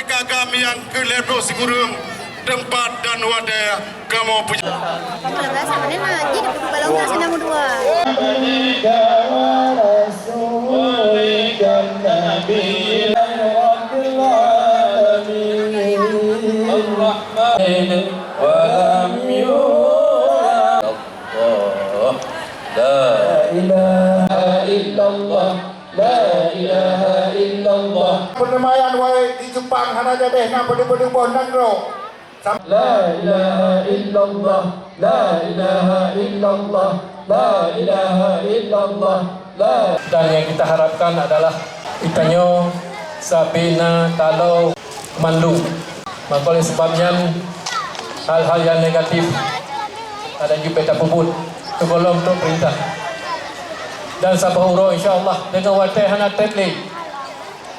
kagam yang ke Lebro Sigurung tempat dan wadah kamu punya. Sama ni nak jadi balong nak senang dua. Penemayan wai di Jepang hana jadeh na pada-pada bon dan ro. La ilaha illallah, la ilaha illallah, la ilaha illallah, la. Dan yang kita harapkan adalah itanyo Sabina Talau Mandu. Maka oleh sebabnya hal-hal yang negatif ada juga peta puput sebelum tu perintah. Dan sabahuro insyaAllah dengan watai hana tetli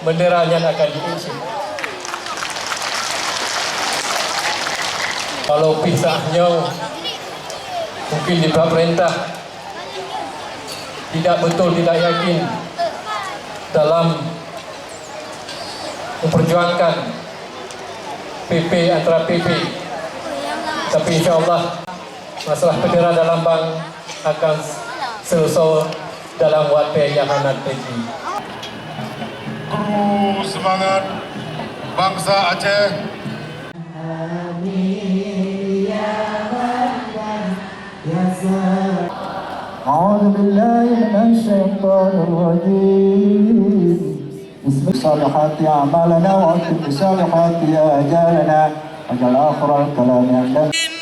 benderanya akan diisi. Kalau pisahnya mungkin di bawah perintah tidak betul, tidak yakin dalam memperjuangkan PP antara PP, tapi insyaAllah masalah bendera dan lambang akan selesai dalam watai yang hangat ini. Guru semangat bangsa Aceh. أعوذ بالله من الشيطان الرجيم بسم الصالحات أعمالنا وأكتب بصالحات آجالنا وجعل آخر الكلام عندنا